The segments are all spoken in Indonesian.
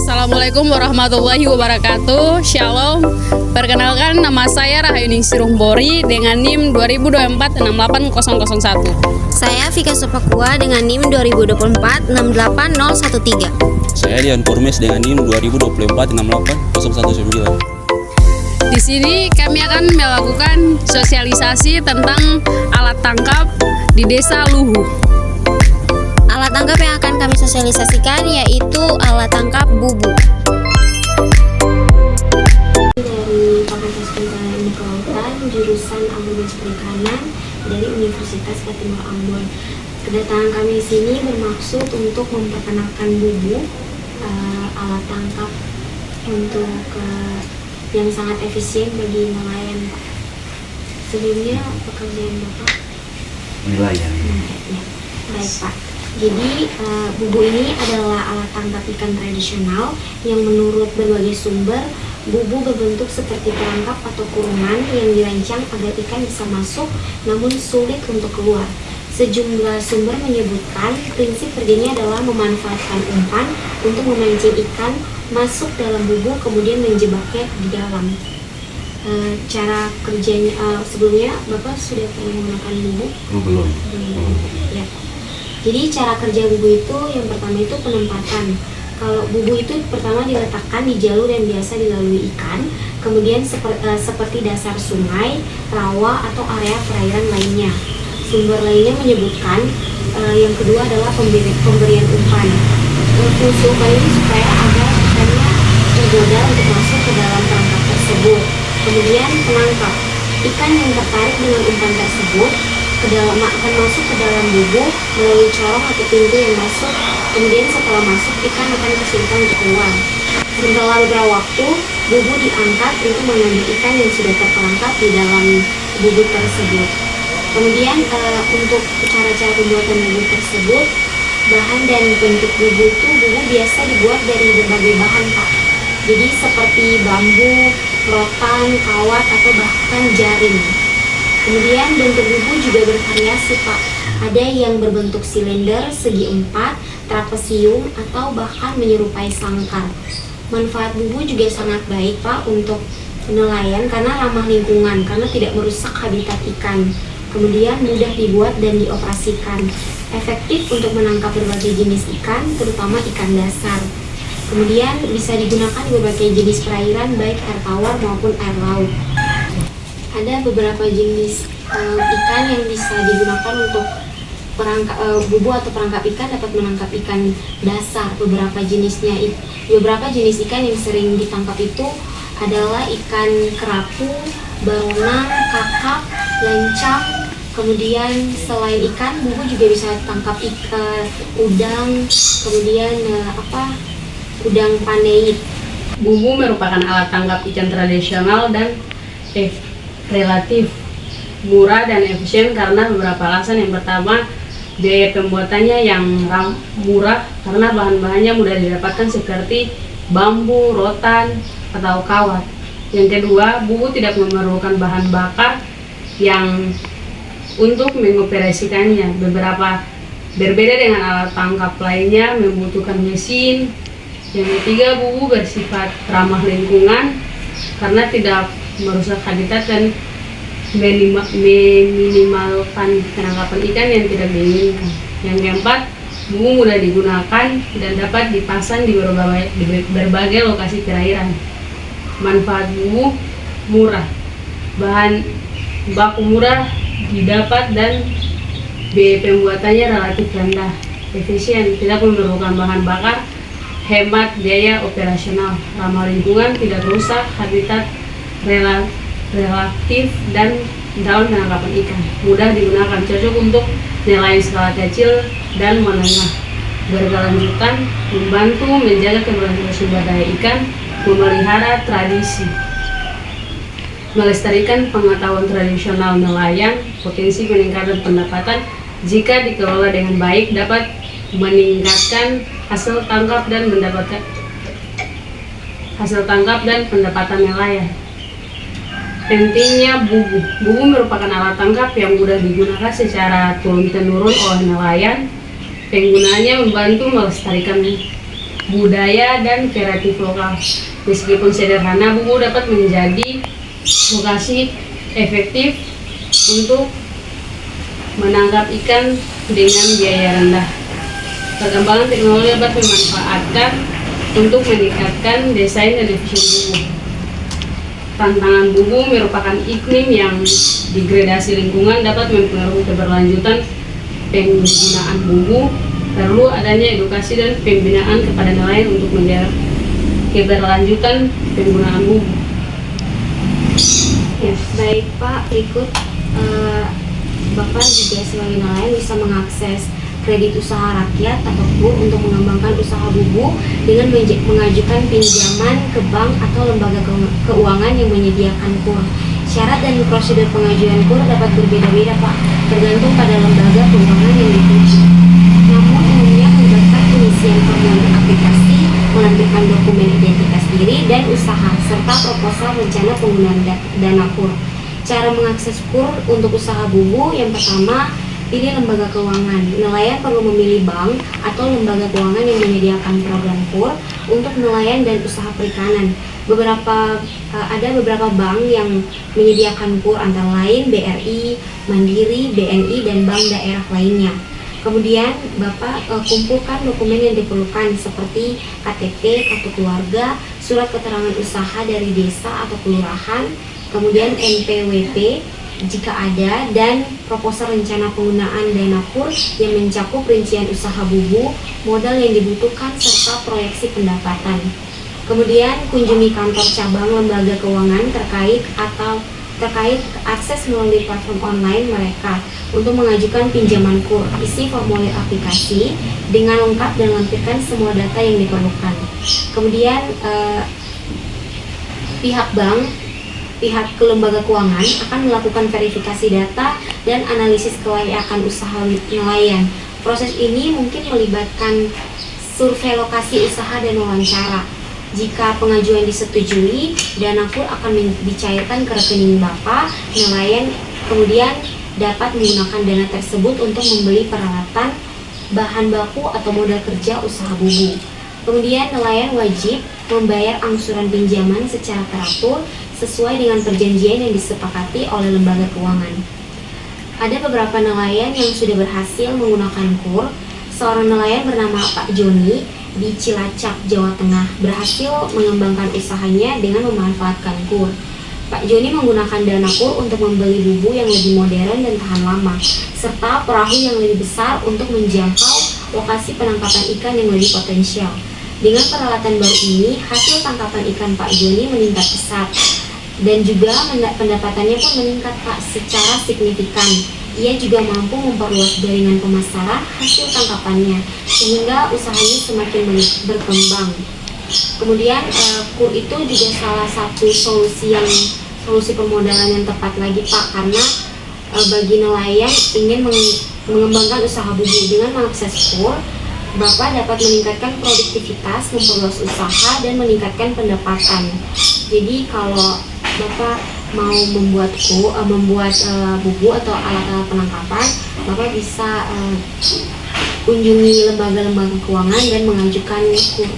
Assalamualaikum warahmatullahi wabarakatuh. Shalom. Perkenalkan, nama saya Rahayuningsi Rumbori dengan NIM 2024-68001. Saya Vika Sopakua dengan NIM 2024-68013. Saya Dian Purmes dengan NIM 2024-68019. Di sini kami akan melakukan sosialisasi tentang alat tangkap di Desa Luhu. Alat tangkap yang akan kami sosialisasikan yaitu alat tangkap bubu. Dari Fakultas Penelitian Ilmu Kelautan, jurusan Agrobis Perikanan dari Universitas Katimur Ambon. Kedatangan kami di sini bermaksud untuk memperkenalkan bubu, alat tangkap untuk yang sangat efisien bagi nelayan. Sebelumnya pekerjaan Bapak? Nelayan. Ya. Baik Pak. Jadi bubu ini adalah alat tangkap ikan tradisional yang menurut berbagai sumber, bubu berbentuk seperti perangkap atau kurungan yang dirancang agar ikan bisa masuk namun sulit untuk keluar. Sejumlah sumber menyebutkan prinsip kerjanya adalah memanfaatkan umpan untuk memancing ikan masuk dalam bubu kemudian menjebaknya di dalam. Cara kerjanya sebelumnya Bapak sudah pernah menggunakan bubu? Belum. Ya. Jadi cara kerja bubu itu yang pertama itu penempatan. Kalau bubu itu pertama diletakkan di jalur yang biasa dilalui ikan, kemudian seperti dasar sungai, rawa atau area perairan lainnya. Sumber lainnya menyebutkan yang kedua adalah pemberian umpan. Fungsi umpan ini supaya agar ikannya tergoda untuk masuk ke dalam perangkap tersebut. Kemudian penangkap. Ikan yang tertarik dengan umpan tersebut akan masuk ke dalam bubu melalui corong atau pintu yang masuk. Kemudian setelah masuk, ikan akan kesulitan untuk keluar. Setelah beberapa waktu, bubu diangkat untuk mengambil ikan yang sudah terperangkap di dalam bubu tersebut. Kemudian untuk cara-cara pembuatan bubu tersebut, bahan dan bentuk bubu itu bubu biasa dibuat dari berbagai bahan Pak. Jadi seperti bambu, rotan, kawat atau bahkan jaring. Kemudian bentuk bubu juga bervariasi Pak. Ada yang berbentuk silinder, segi empat, trapesium, atau bahkan menyerupai sangkar. Manfaat bubu juga sangat baik Pak untuk nelayan karena ramah lingkungan, karena tidak merusak habitat ikan. Kemudian mudah dibuat dan dioperasikan. Efektif untuk menangkap berbagai jenis ikan, terutama ikan dasar. Kemudian bisa digunakan di berbagai jenis perairan, baik air tawar maupun air laut. Ada beberapa jenis ikan yang bisa digunakan untuk bubu atau perangkap ikan dapat menangkap ikan dasar. Beberapa jenis ikan yang sering ditangkap itu adalah ikan kerapu, baronang, kakap, lencang. Kemudian selain ikan, bubu juga bisa tangkap ikan udang, kemudian udang paneit. Bubu merupakan alat tangkap ikan tradisional dan relatif murah dan efisien karena beberapa alasan. Yang pertama, biaya pembuatannya yang murah karena bahan-bahannya mudah didapatkan seperti bambu, rotan, atau kawat. Yang kedua, bubu tidak memerlukan bahan bakar yang untuk mengoperasikannya. Berbeda dengan alat tangkap lainnya membutuhkan mesin. Yang ketiga, bubu bersifat ramah lingkungan karena tidak merusak habitat dan meminimalkan penangkapan ikan yang tidak diinginkan. Yang keempat, bubu mudah digunakan dan dapat dipasang di berbagai lokasi perairan. Manfaat bubu murah, bahan baku murah didapat dan biaya pembuatannya relatif rendah. Efisien, tidak memerlukan bahan bakar, hemat biaya operasional, ramah lingkungan, tidak rusak habitat, relatif dan daun penangkapan ikan. Mudah digunakan, cocok untuk nelayan skala kecil dan menengah. Berkelanjutan, membantu menjaga keberlangsungan sumber daya ikan, memelihara tradisi, melestarikan pengetahuan tradisional nelayan. Potensi peningkatan pendapatan jika dikelola dengan baik dapat meningkatkan hasil tangkap dan pendapatan nelayan. Pentingnya bubu. Bubu merupakan alat tangkap yang mudah digunakan secara turun-temurun oleh nelayan. Penggunaannya membantu melestarikan budaya dan kreatif lokal. Meskipun sederhana, Bubu dapat menjadi lokasi efektif untuk menangkap ikan dengan biaya rendah. Perkembangan teknologi dapat dimanfaatkan untuk meningkatkan desain dan efisien Bubu. Tantangan Bubu merupakan iklim yang degradasi lingkungan dapat mempengaruhi keberlanjutan penggunaan Bubu. Perlu adanya edukasi dan pembinaan kepada nelayan untuk menjaga keberlanjutan penggunaan Bubu. Ya, baik Pak, berikut Bapak juga sebagai nelayan bisa mengakses kredit usaha rakyat atau KUR untuk mengembangkan usaha Bubu dengan mengajukan pinjaman ke bank atau lembaga keuangan yang menyediakan KUR. Syarat dan prosedur pengajuan KUR dapat berbeda-beda Pak, tergantung pada lembaga keuangan yang dituju. Namun umumnya melibatkan pengisian formulir aplikasi, melampirkan dokumen identitas diri dan usaha, serta proposal rencana penggunaan dana KUR. Cara mengakses KUR untuk usaha Bubu, yang pertama, pilih lembaga keuangan. Nelayan perlu memilih bank atau lembaga keuangan yang menyediakan program KUR untuk nelayan dan usaha perikanan. Ada beberapa bank yang menyediakan KUR, antara lain BRI, Mandiri, BNI, dan bank daerah lainnya. Kemudian Bapak kumpulkan dokumen yang diperlukan seperti KTP, kartu keluarga, surat keterangan usaha dari desa atau kelurahan, kemudian NPWP jika ada, dan proposal rencana penggunaan dana KUR yang mencakup rincian usaha Bubu, modal yang dibutuhkan, serta proyeksi pendapatan. Kemudian kunjungi kantor cabang lembaga keuangan terkait akses melalui platform online mereka untuk mengajukan pinjaman KUR. Isi formulir aplikasi dengan lengkap dan lampirkan semua data yang diperlukan. Kemudian pihak lembaga keuangan akan melakukan verifikasi data dan analisis kelayakan usaha nelayan. Proses ini mungkin melibatkan survei lokasi usaha dan wawancara. Jika pengajuan disetujui, dana KUR akan dicairkan ke rekening Bapak. Nelayan kemudian dapat menggunakan dana tersebut untuk membeli peralatan, bahan baku, atau modal kerja usaha Bubu. Kemudian nelayan wajib membayar angsuran pinjaman secara teratur sesuai dengan perjanjian yang disepakati oleh lembaga keuangan. Ada beberapa nelayan yang sudah berhasil menggunakan KUR. Seorang nelayan bernama Pak Joni di Cilacap, Jawa Tengah, berhasil mengembangkan usahanya dengan memanfaatkan KUR. Pak Joni menggunakan dana KUR untuk membeli Bubu yang lebih modern dan tahan lama, serta perahu yang lebih besar untuk menjangkau lokasi penangkapan ikan yang lebih potensial. Dengan peralatan baru ini, hasil tangkapan ikan Pak Joni meningkat pesat, dan juga pendapatannya pun meningkat Pak secara signifikan. Ia juga mampu memperluas jaringan pemasaran hasil tangkapannya, sehingga usahanya semakin berkembang. Kemudian KUR itu juga salah satu solusi permodalan yang tepat lagi Pak, karena bagi nelayan ingin mengembangkan usaha Bubu. Dengan mengakses KUR, Bapak dapat meningkatkan produktivitas, memperluas usaha, dan meningkatkan pendapatan. Jadi kalau Bapak mau membuat Bubu atau alat-alat penangkapan, Bapak bisa kunjungi lembaga-lembaga keuangan dan mengajukan KUR.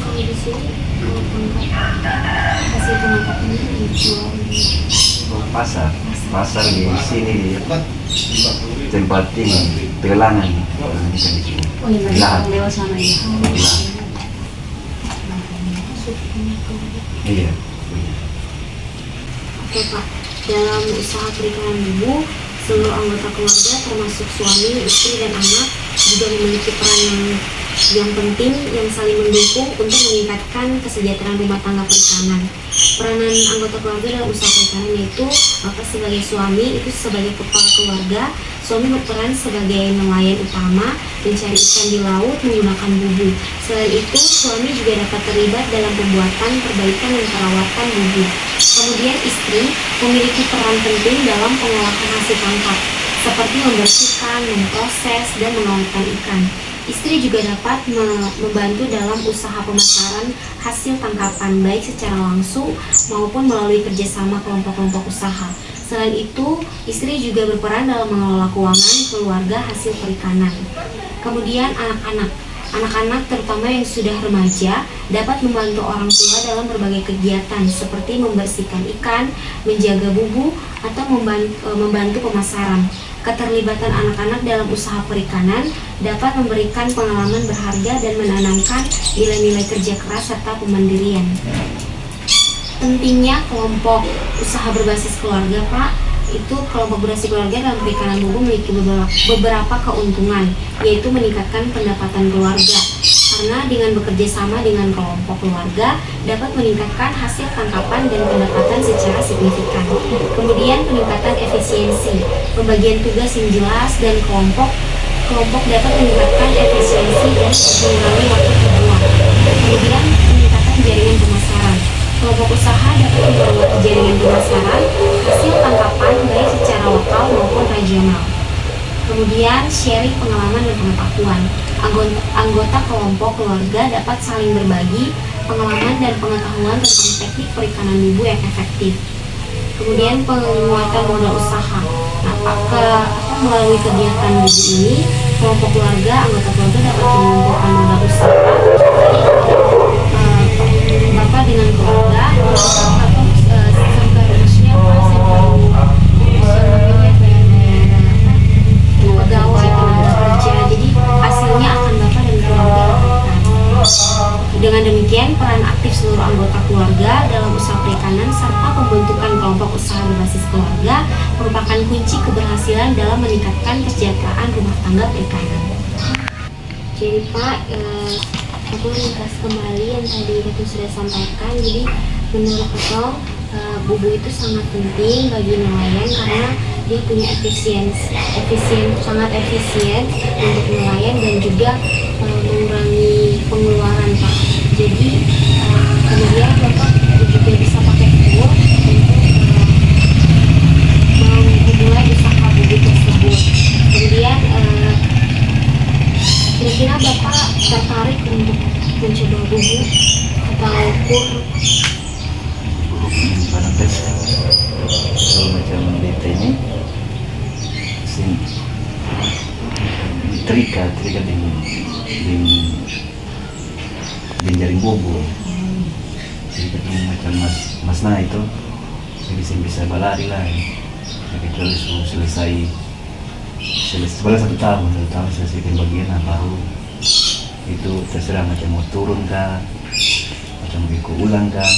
Kalau di sini hasil penangkapannya dijual di pasar di sini di tempat ini Tegalangan. Oh iya, lewat sana ya. Iya. Oke Pak, dalam usaha perikanan Bubu, seluruh anggota keluarga termasuk suami, istri, dan anak juga memiliki peran yang penting yang saling mendukung untuk meningkatkan kesejahteraan rumah tangga perikanan. Peranan anggota keluarga dalam usaha perikanan yaitu Bapak sebagai suami itu sebagai kepala keluarga. Suami berperan sebagai nelayan utama, mencari ikan di laut menggunakan Bubu. Selain itu, suami juga dapat terlibat dalam pembuatan, perbaikan, dan perawatan Bubu. Kemudian istri memiliki peran penting dalam pengolahan hasil tangkap, seperti membersihkan, memproses, dan mengolah ikan. Istri juga dapat membantu dalam usaha pemasaran hasil tangkapan, baik secara langsung maupun melalui kerjasama kelompok-kelompok usaha. Selain itu, istri juga berperan dalam mengelola keuangan keluarga hasil perikanan. Kemudian anak-anak. Anak-anak terutama yang sudah remaja dapat membantu orang tua dalam berbagai kegiatan seperti membersihkan ikan, menjaga bubu, atau membantu pemasaran. Keterlibatan anak-anak dalam usaha perikanan dapat memberikan pengalaman berharga dan menanamkan nilai-nilai kerja keras serta kemandirian. Pentingnya kelompok usaha berbasis keluarga, Pak. Itu kelompok berbasis keluarga dalam perikanan bubu memiliki beberapa keuntungan, yaitu meningkatkan pendapatan keluarga. Karena dengan bekerja sama dengan kelompok keluarga dapat meningkatkan hasil tangkapan dan pendapatan secara signifikan. Kemudian peningkatan efisiensi, pembagian tugas yang jelas dan kelompok dapat meningkatkan efisiensi dan mengurangi waktu terbuang. Kemudian peningkatan jaringan pemasaran. Kelompok usaha dapat memperluas jaringan pemasaran hasil tangkapan baik secara lokal maupun regional. Kemudian sharing pengalaman dan pengetahuan. Anggota kelompok keluarga dapat saling berbagi pengalaman dan pengetahuan tentang teknik perikanan bubu yang efektif. Kemudian penguatan modal usaha. Melalui kegiatan bubu ini, kelompok keluarga, anggota keluarga dapat mengumpulkan modal usaha Bapak dengan keluarga atau sampai rumusnya pegawai tenaga kerja. Jadi hasilnya akan Bapak dan keluarga dapatkan. Dengan demikian, peran aktif seluruh anggota keluarga dalam usaha perikanan serta pembentukan kelompok usaha berbasis keluarga merupakan kunci keberhasilan dalam meningkatkan kesejahteraan rumah tangga perikanan. Jadi Pak, aku ringkas kembali yang tadi Ratu sudah sampaikan. Jadi menurut Ratu, bubu itu sangat penting bagi nelayan karena dia punya sangat efisien untuk nelayan dan juga mengurangi pengeluaran, Pak. Jadi kemudian Bapak juga bisa pakai kur untuk memulai usaha bubu tersebut. Kemudian kira-kira Bapak tertarik untuk mencoba bubu atau kur? Pada pesta kalau macam DT ini terikat di jaring bubu. Terikat ini macam mas nah itu jadi saya bisa balari lah ya. Kecuali selesai 1 tahun selesaikan bagian baru itu terserah macam mau turun kah, macam mau ikut ulang kah.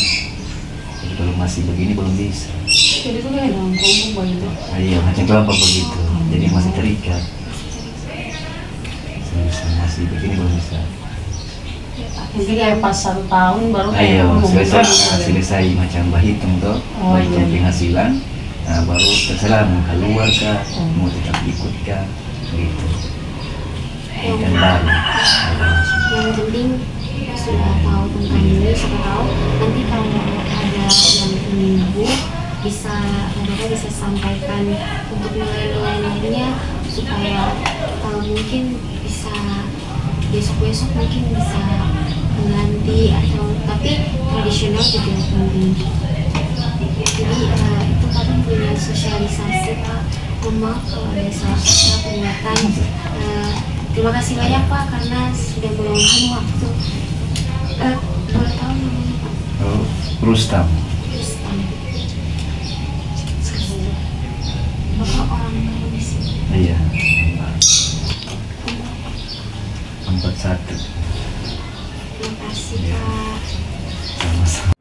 Jadi kalau masih begini belum bisa. Jadi itu kayak dalam kelompok begitu. Iya, macam kelompok begitu. Jadi masih terikat. Masih begini belum bisa. Jadi kayak pas 1 tahun baru kayak Ayo, ngomong. selesai macam bahitung tuh, bahitung penghasilan. Nah, baru terserah mau keluar kah, mau tetap ikut kah, gitu. Ikan baru. Yang penting sudah tahu tentang ini, siapa tahu nanti kalau ada yang ingin bubu mereka bisa sampaikan untuk nelayan lainnya supaya mungkin bisa besok mungkin bisa mengganti atau tapi tradisional juga penting. Jadi itu kadang punya sosialisasi, Pak. Maaf kalau ada salah penglihatan. Terima kasih banyak, Pak, karena sudah meluangkan waktu. Boleh tahu namanya, Pak? Rustam. Bapak orang baru di sini. Iya. 41. Terima kasih, Iya. Pak. Sama-sama.